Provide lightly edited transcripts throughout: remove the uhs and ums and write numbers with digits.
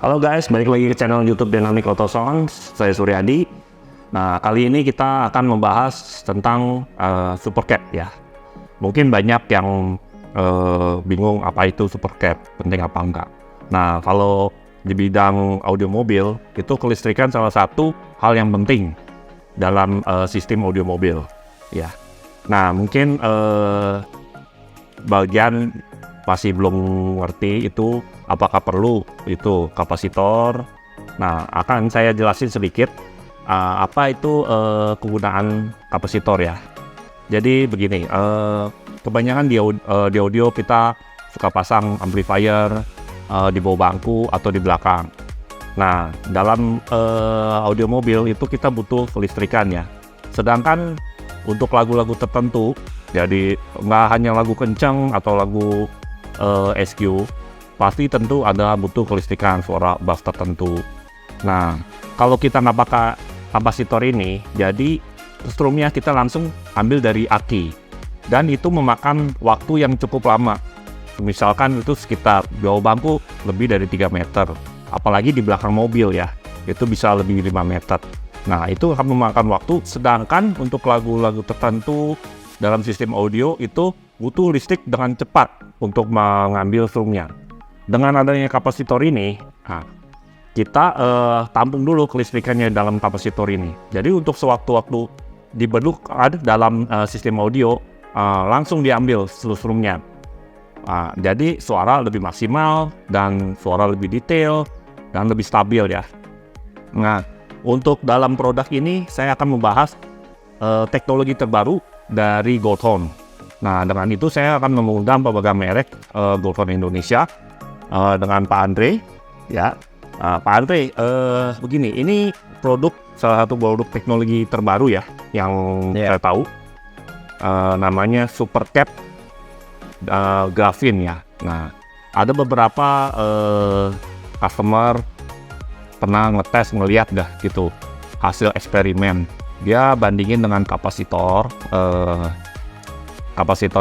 Halo guys, balik lagi ke channel YouTube Dynamic Auto Sounds. Saya Suryadi. Nah, kali ini kita akan membahas tentang supercap ya. Mungkin banyak yang bingung apa itu supercap, penting apa enggak. Nah, kalau di bidang audio mobil, itu kelistrikan salah satu hal yang penting dalam sistem audio mobil ya. Nah, mungkin bagian masih belum ngerti itu apakah perlu itu kapasitor. Nah, akan saya jelasin sedikit apa itu kegunaan kapasitor ya. Jadi begini, kebanyakan di audio kita suka pasang amplifier di bawah bangku atau di belakang. Nah, dalam audio mobil itu kita butuh kelistrikan ya. Sedangkan untuk lagu-lagu tertentu, jadi nggak hanya lagu kencang atau lagu SQ, pasti tentu ada butuh kelistrikan suara bass tertentu. Nah, kalau kita nggak pakai kapasitor ini, jadi strumnya kita langsung ambil dari aki, dan itu memakan waktu yang cukup lama. Misalkan itu sekitar jauh bangku lebih dari 3 meter, apalagi di belakang mobil ya, itu bisa lebih 5 meter. Nah, itu akan memakan waktu, sedangkan untuk lagu-lagu tertentu dalam sistem audio itu butuh listrik dengan cepat untuk mengambil strumnya. Dengan adanya kapasitor ini, kita tampung dulu kelistrikannya dalam kapasitor ini. Jadi untuk sewaktu-waktu dibeduk ada dalam sistem audio, langsung diambil seluruh strumnya. Jadi suara lebih maksimal dan suara lebih detail dan lebih stabil ya. Nah, untuk dalam produk ini saya akan membahas teknologi terbaru dari Goldhorn. Nah, dengan itu saya akan mengundang pemegang merek Goldhorn Indonesia dengan Pak Andre ya. Pak Andre, begini, ini salah satu produk teknologi terbaru ya yang saya tahu, namanya supercap Graphene ya. Nah, ada beberapa customer pernah ngeliat dah gitu hasil eksperimen. Dia bandingin dengan kapasitor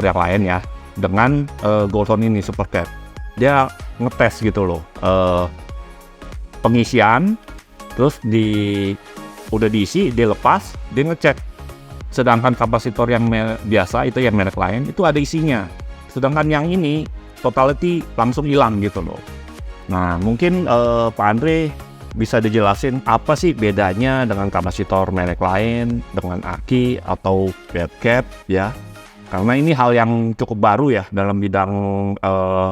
yang lain ya, dengan Goldhorn ini supercap. Dia ngetes gitu loh, pengisian, terus udah diisi, dia lepas, dia ngecek. Sedangkan kapasitor yang biasa itu yang merek lain itu ada isinya, sedangkan yang ini totality langsung hilang gitu loh. Nah, mungkin Pak Andre bisa dijelasin apa sih bedanya dengan kapasitor merek lain, dengan aki atau bedcap ya. Karena ini hal yang cukup baru ya dalam bidang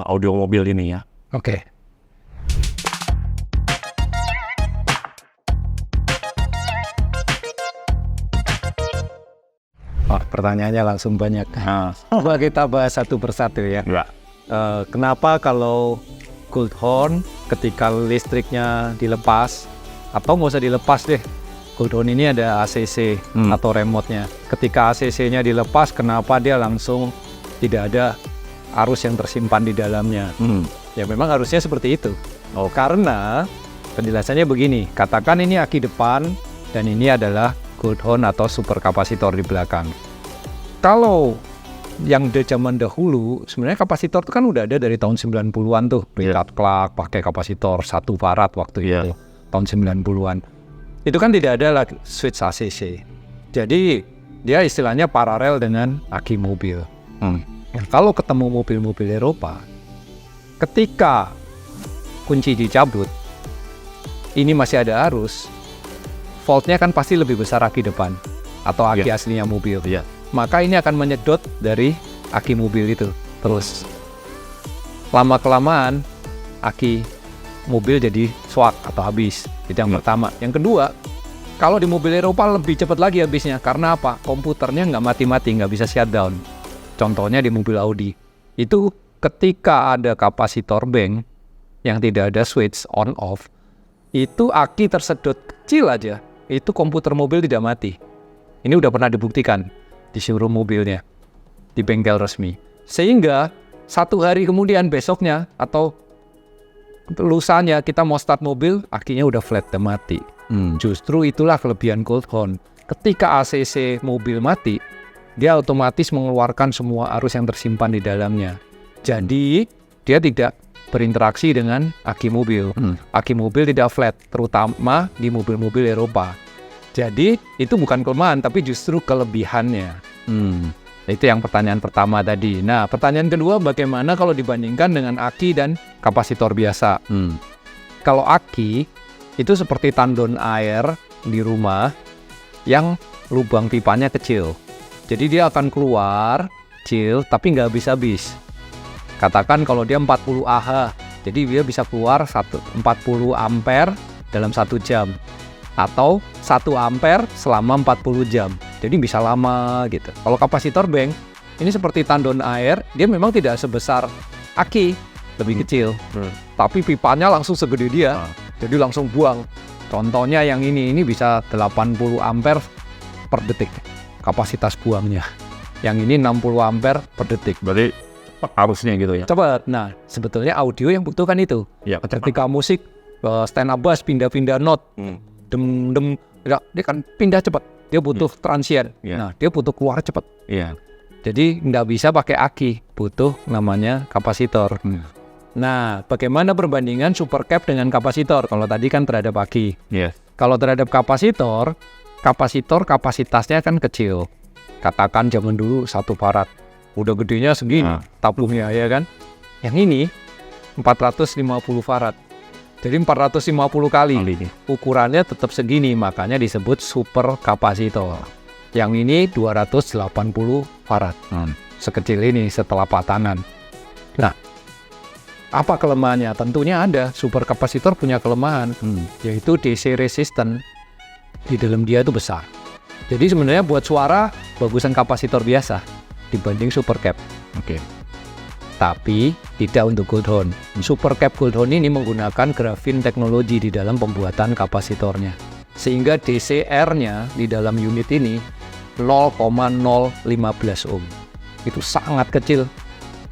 audio mobil ini ya. Oke. Pertanyaannya langsung banyak. Coba kita bahas satu persatu ya. Kenapa kalau Goldhorn ketika listriknya dilepas, atau nggak usah dilepas deh, Goldhorn ini ada ACC atau remote-nya. Ketika ACC-nya dilepas, kenapa dia langsung tidak ada arus yang tersimpan di dalamnya? Ya memang harusnya seperti itu. Karena penjelasannya begini, katakan ini aki depan dan ini adalah Goldhorn atau super kapasitor di belakang. Kalau yang zaman dahulu, sebenarnya kapasitor itu kan udah ada dari tahun 90-an tuh. Richard Clark pakai kapasitor 1 farad waktu itu, tahun 90-an. Itu kan tidak ada lagi switch ACC. Jadi dia istilahnya paralel dengan aki mobil. Kalau ketemu mobil-mobil Eropa, ketika kunci dicabut, ini masih ada arus, voltnya kan pasti lebih besar aki depan atau aki aslinya mobil. Maka ini akan menyedot dari aki mobil itu. Terus lama-kelamaan aki mobil jadi swak atau habis. Itu yang pertama. Yang kedua, kalau di mobil Eropa lebih cepat lagi habisnya. Karena apa? Komputernya nggak mati-mati, nggak bisa shutdown. Contohnya di mobil Audi. Itu ketika ada kapasitor bank yang tidak ada switch on off, itu aki tersedot kecil aja, itu komputer mobil tidak mati. Ini udah pernah dibuktikan di showroom mobilnya, di bengkel resmi. Sehingga 1 hari kemudian, besoknya atau lusanya kita mau start mobil, akinya udah flat, udah mati. Justru itulah kelebihan Goldhorn. Ketika ACC mobil mati, dia otomatis mengeluarkan semua arus yang tersimpan di dalamnya. Jadi dia tidak berinteraksi dengan aki mobil. Aki mobil tidak flat, terutama di mobil-mobil Eropa. Jadi itu bukan kelemahan, tapi justru kelebihannya. Itu yang pertanyaan pertama tadi. Nah, pertanyaan kedua, bagaimana kalau dibandingkan dengan aki dan kapasitor biasa? Kalau aki itu seperti tandon air di rumah yang lubang pipanya kecil. Jadi dia akan keluar kecil tapi nggak habis-habis. Katakan kalau dia 40 Ah, jadi dia bisa keluar 40 ampere dalam 1 jam. Atau 1 ampere selama 40 jam. Jadi bisa lama gitu. Kalau kapasitor bank, ini seperti tandon air, dia memang tidak sebesar aki, lebih kecil. Tapi pipanya langsung segede dia. Jadi langsung buang. Contohnya yang ini bisa 80 ampere per detik kapasitas buangnya. Yang ini 60 ampere per detik. Berarti harusnya gitu ya. Cepat. Nah, sebetulnya audio yang butuhkan itu. Ya, ketika musik stand up bass pindah-pindah note. Dem dia kan pindah cepat. Dia butuh transient. Nah, dia butuh keluar cepat. Jadi nggak bisa pakai aki, butuh namanya kapasitor. Nah, bagaimana perbandingan supercap dengan kapasitor? Kalau tadi kan terhadap aki. Kalau terhadap kapasitor kapasitasnya kan kecil. Katakan zaman dulu 1 farad. Udah gedenya segini tabungnya ya kan. Yang ini 450 farad. Jadi 450 kali. Ukurannya tetap segini, makanya disebut super kapasitor. Yang ini 280 farad. Sekecil ini setelah patanan. Nah, apa kelemahannya? Tentunya ada. Super kapasitor punya kelemahan, yaitu DC resistant di dalam dia itu besar. Jadi sebenarnya buat suara bagusan kapasitor biasa dibanding supercap. Tapi tidak untuk Goldhorn. Supercap Goldhorn ini menggunakan grafin teknologi di dalam pembuatan kapasitornya. Sehingga DCR-nya di dalam unit ini 0,015 ohm. Itu sangat kecil.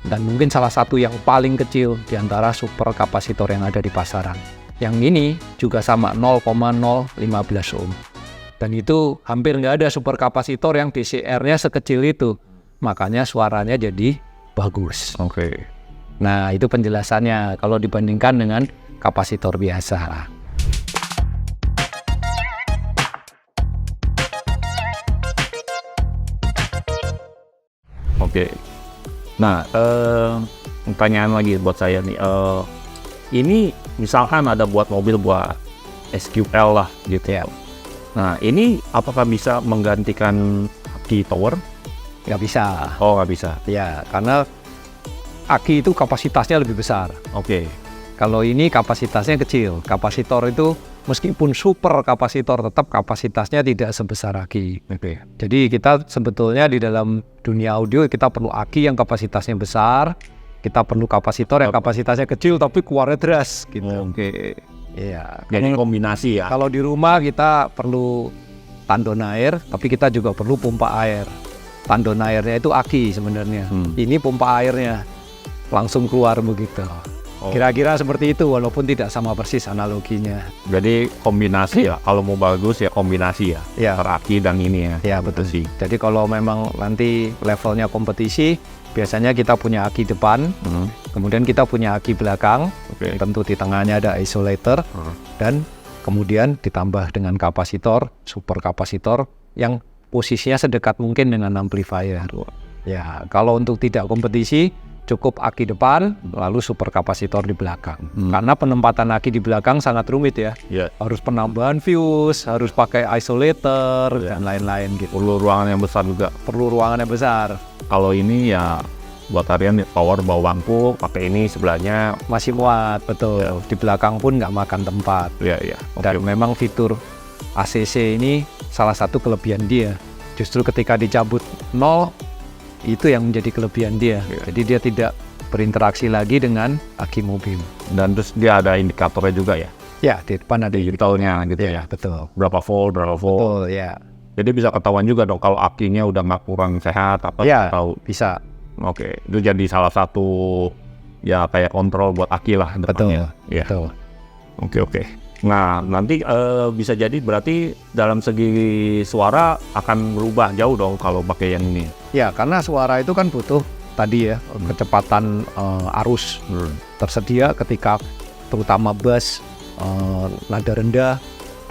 Dan mungkin salah satu yang paling kecil di antara super kapasitor yang ada di pasaran. Yang ini juga sama 0,015 ohm. Dan itu hampir nggak ada super kapasitor yang DCR-nya sekecil itu. Makanya suaranya jadi bagus. Nah, itu penjelasannya kalau dibandingkan dengan kapasitor biasa. Nah, pertanyaan lagi buat saya nih. Ini misalkan ada buat mobil buat SQL lah gitu ya. Nah, ini apakah bisa menggantikan aki tower? Nggak bisa. Nggak bisa. Ya, karena aki itu kapasitasnya lebih besar. Kalau ini kapasitasnya kecil. Kapasitor itu meskipun super kapasitor, tetap kapasitasnya tidak sebesar aki. Jadi kita sebetulnya di dalam dunia audio kita perlu aki yang kapasitasnya besar, kita perlu kapasitor yang kapasitasnya kecil tapi keluarnya deras gitu. Iya. Jadi kombinasi ya. Kalau di rumah kita perlu tandon air, tapi kita juga perlu pompa air. Tandon airnya itu aki sebenarnya. Ini pompa airnya langsung keluar begitu. Kira-kira seperti itu, walaupun tidak sama persis analoginya. Jadi kombinasi ya, kalau mau bagus ya kombinasi ya. Aki dan ini ya. Ya betul sih. Jadi kalau memang nanti levelnya kompetisi, biasanya kita punya aki depan, kemudian kita punya aki belakang, tentu di tengahnya ada isolator, dan kemudian ditambah dengan kapasitor, super kapasitor yang posisinya sedekat mungkin dengan amplifier. Ya, kalau untuk tidak kompetisi, cukup aki depan, lalu super kapasitor di belakang. Karena penempatan aki di belakang sangat rumit ya. Harus penambahan fuse, harus pakai isolator, dan lain-lain gitu. Perlu ruangan yang besar juga. Perlu ruangan yang besar. Kalau ini ya buat harian power bawa bangku, pakai ini sebelahnya masih muat, betul. Di belakang pun nggak makan tempat. Dan memang fitur ACC ini salah satu kelebihan dia. Justru ketika dicabut 0, itu yang menjadi kelebihan dia. Jadi dia tidak berinteraksi lagi dengan aki mobil. Dan terus dia ada indikatornya juga ya? Ya, di depan ada digitalnya gitu ya? Betul. Berapa volt. Betul, ya. Jadi bisa ketahuan juga dong kalau akinya udah nggak kurang sehat apa tahu. Bisa. Itu jadi salah satu ya kayak kontrol buat aki lah depannya. Betul. Oke. Nah, nanti bisa jadi berarti dalam segi suara akan berubah jauh dong kalau pakai yang ini. Ya, karena suara itu kan butuh tadi ya, kecepatan arus tersedia ketika terutama bus nada rendah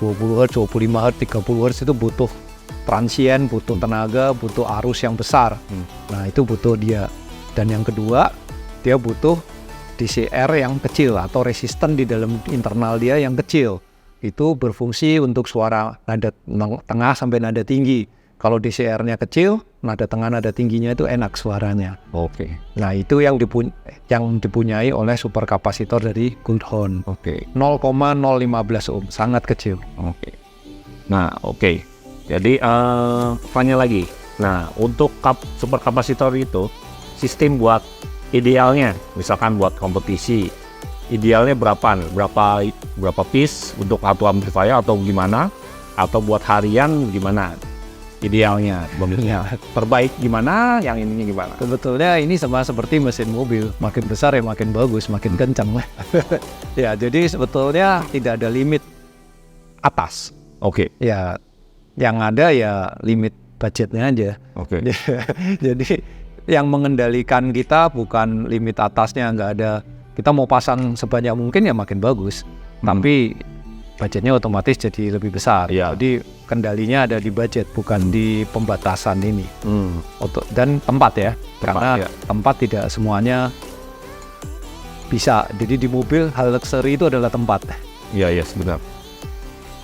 20 Hz, 25 Hz, 30 Hz itu butuh transien, butuh tenaga, butuh arus yang besar. Nah, itu butuh dia. Dan yang kedua, dia butuh DCR yang kecil atau resisten di dalam internal dia yang kecil. Itu berfungsi untuk suara nada tengah sampai nada tinggi. Kalau DCR-nya kecil, nada tengah, nada tingginya itu enak suaranya. Oke. Nah, itu yang dipunyai oleh superkapasitor dari Goldhorn. Oke. 0,015 ohm, sangat kecil. Oke. Nah, oke. Jadi tanya lagi. Nah, untuk superkapasitor itu sistem buat idealnya, misalkan buat kompetisi, idealnya berapa piece untuk satu amplifier atau gimana? Atau buat harian gimana? Idealnya, terbaik gimana, yang ininya gimana? Sebetulnya ini sama seperti mesin mobil, makin besar ya makin bagus, makin kencang. Ya, jadi sebetulnya tidak ada limit atas. Oke. Ya, yang ada ya limit budgetnya aja. Oke. Jadi yang mengendalikan kita bukan limit atasnya, nggak ada. Kita mau pasang sebanyak mungkin ya makin bagus, tapi budgetnya otomatis jadi lebih besar. Ya. Jadi kendalinya ada di budget, bukan di pembatasan ini. Dan tempat ya, karena tempat tidak semuanya bisa. Jadi di mobil hal luxury itu adalah tempat. Iya, sebentar.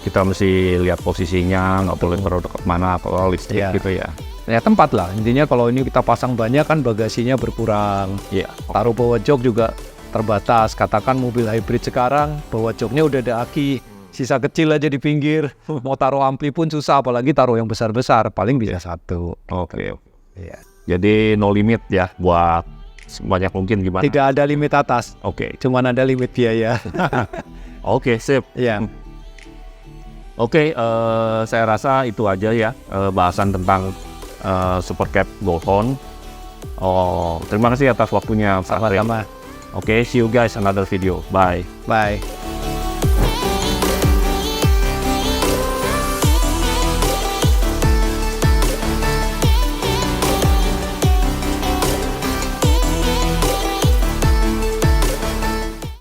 Kita mesti lihat posisinya, nggak boleh terlalu dekat mana, kalau listrik gitu ya. Ya tempat lah, intinya kalau ini kita pasang banyak kan bagasinya berkurang. Iya. Taruh bawah jok juga terbatas. Katakan mobil hybrid sekarang, bawah joknya udah ada aki. Sisa kecil aja di pinggir, mau taruh ampli pun susah, apalagi taruh yang besar-besar, paling bisa satu. Oke. Ya. Jadi no limit ya, buat sebanyak mungkin gimana? Tidak ada limit atas, Oke. cuman ada limit biaya. Oke, sip. Ya. Oke, saya rasa itu aja ya bahasan tentang Supercap Goldhorn. Terima kasih atas waktunya, Pak Andre. Sama-sama. Oke, see you guys another video. Bye. Bye.